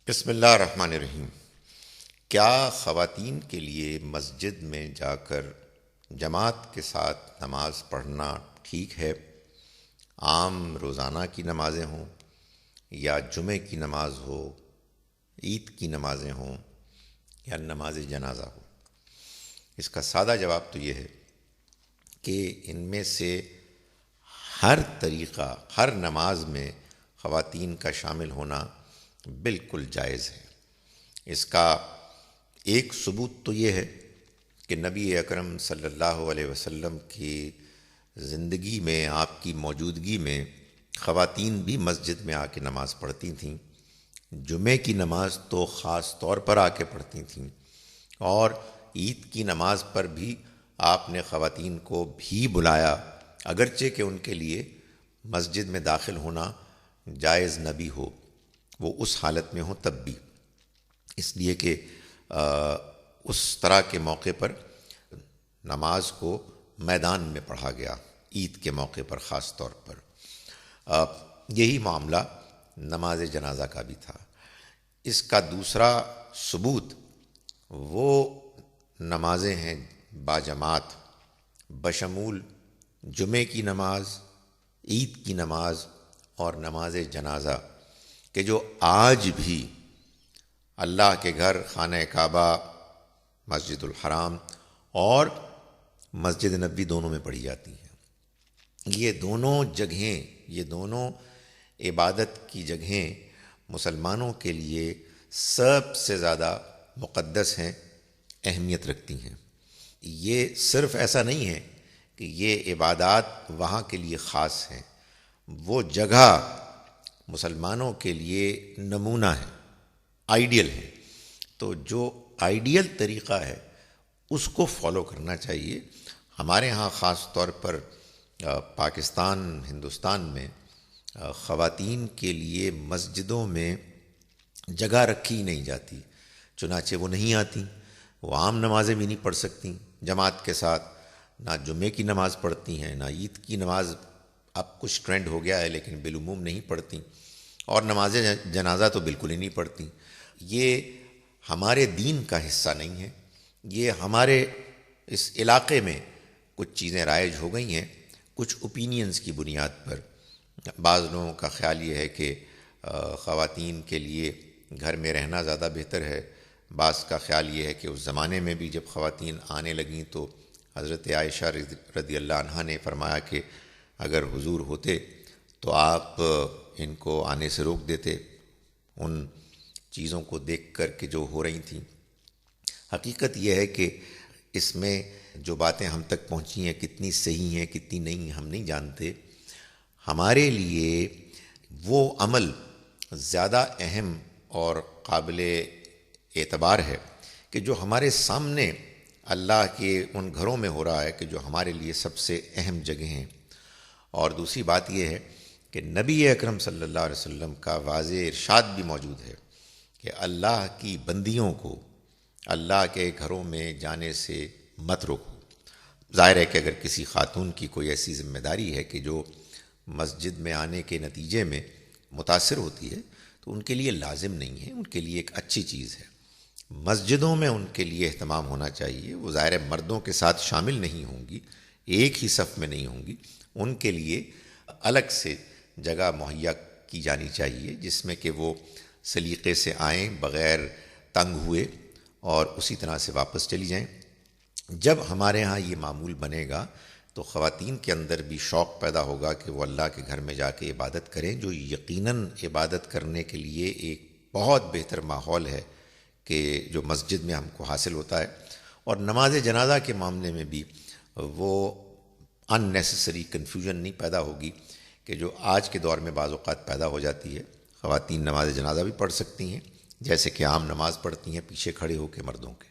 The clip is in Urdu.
بسم اللہ الرحمن الرحیم۔ کیا خواتین کے لیے مسجد میں جا کر جماعت کے ساتھ نماز پڑھنا ٹھیک ہے؟ عام روزانہ کی نمازیں ہوں یا جمعہ کی نماز ہو، عید کی نمازیں ہوں یا نماز جنازہ ہو؟ اس کا سادہ جواب تو یہ ہے کہ ان میں سے ہر طریقہ، ہر نماز میں خواتین کا شامل ہونا بالکل جائز ہے۔ اس کا ایک ثبوت تو یہ ہے کہ نبی اکرم صلی اللہ علیہ وسلم کی زندگی میں، آپ کی موجودگی میں خواتین بھی مسجد میں آ کے نماز پڑھتی تھیں۔ جمعے کی نماز تو خاص طور پر آ کے پڑھتی تھیں، اور عید کی نماز پر بھی آپ نے خواتین کو بھی بلایا، اگرچہ کہ ان کے لیے مسجد میں داخل ہونا جائز نہ بھی ہو، وہ اس حالت میں ہوں تب بھی، اس لیے کہ اس طرح کے موقع پر نماز کو میدان میں پڑھا گیا، عید کے موقع پر خاص طور پر۔ یہی معاملہ نماز جنازہ کا بھی تھا۔ اس کا دوسرا ثبوت وہ نمازیں ہیں باجماعت، بشمول جمعے کی نماز، عید کی نماز اور نماز جنازہ، کہ جو آج بھی اللہ کے گھر خانہ کعبہ، مسجد الحرام اور مسجد نبوی دونوں میں پڑھی جاتی ہیں۔ یہ دونوں جگہیں، یہ دونوں عبادت کی جگہیں مسلمانوں کے لیے سب سے زیادہ مقدس ہیں، اہمیت رکھتی ہیں۔ یہ صرف ایسا نہیں ہے کہ یہ عبادات وہاں کے لیے خاص ہیں، وہ جگہ مسلمانوں کے لیے نمونہ ہے، آئیڈیل ہے۔ تو جو آئیڈیل طریقہ ہے اس کو فالو کرنا چاہیے۔ ہمارے ہاں خاص طور پر پاکستان، ہندوستان میں خواتین کے لیے مسجدوں میں جگہ رکھی ہی نہیں جاتی، چنانچہ وہ نہیں آتی، وہ عام نمازیں بھی نہیں پڑھ سکتی جماعت کے ساتھ، نہ جمعے کی نماز پڑھتی ہیں، نہ عید کی نماز، اب کچھ ٹرینڈ ہو گیا ہے لیکن بالعموم نہیں پڑھتی، اور نماز جنازہ تو بالکل ہی نہیں پڑھتی۔ یہ ہمارے دین کا حصہ نہیں ہے، یہ ہمارے اس علاقے میں کچھ چیزیں رائج ہو گئی ہیں، کچھ اوپینینز کی بنیاد پر۔ بعض لوگوں کا خیال یہ ہے کہ خواتین کے لیے گھر میں رہنا زیادہ بہتر ہے، بعض کا خیال یہ ہے کہ اس زمانے میں بھی جب خواتین آنے لگیں تو حضرت عائشہ رضی اللہ عنہا نے فرمایا کہ اگر حضور ہوتے تو آپ ان کو آنے سے روک دیتے، ان چیزوں کو دیکھ کر کے جو ہو رہی تھیں۔ حقیقت یہ ہے کہ اس میں جو باتیں ہم تک پہنچی ہیں کتنی صحیح ہیں کتنی نہیں ہم نہیں جانتے۔ ہمارے لیے وہ عمل زیادہ اہم اور قابل اعتبار ہے کہ جو ہمارے سامنے اللہ کے ان گھروں میں ہو رہا ہے، کہ جو ہمارے لیے سب سے اہم جگہ ہیں۔ اور دوسری بات یہ ہے کہ نبی اکرم صلی اللہ علیہ وسلم کا واضح ارشاد بھی موجود ہے کہ اللہ کی بندیوں کو اللہ کے گھروں میں جانے سے مت روکو۔ ظاہر ہے کہ اگر کسی خاتون کی کوئی ایسی ذمہ داری ہے کہ جو مسجد میں آنے کے نتیجے میں متاثر ہوتی ہے تو ان کے لیے لازم نہیں ہے، ان کے لیے ایک اچھی چیز ہے۔ مسجدوں میں ان کے لیے اہتمام ہونا چاہیے، وہ ظاہر مردوں کے ساتھ شامل نہیں ہوں گی، ایک ہی صف میں نہیں ہوں گی، ان کے لیے الگ سے جگہ مہیا کی جانی چاہیے جس میں کہ وہ سلیقے سے آئیں، بغیر تنگ ہوئے، اور اسی طرح سے واپس چلی جائیں۔ جب ہمارے ہاں یہ معمول بنے گا تو خواتین کے اندر بھی شوق پیدا ہوگا کہ وہ اللہ کے گھر میں جا کے عبادت کریں، جو یقیناً عبادت کرنے کے لیے ایک بہت بہتر ماحول ہے کہ جو مسجد میں ہم کو حاصل ہوتا ہے۔ اور نماز جنازہ کے معاملے میں بھی وہ ان نیسیسری کنفیوژن نہیں پیدا ہوگی کہ جو آج کے دور میں بعض اوقات پیدا ہو جاتی ہے۔ خواتین نماز جنازہ بھی پڑھ سکتی ہیں جیسے کہ عام نماز پڑھتی ہیں پیچھے کھڑے ہو کے مردوں کے۔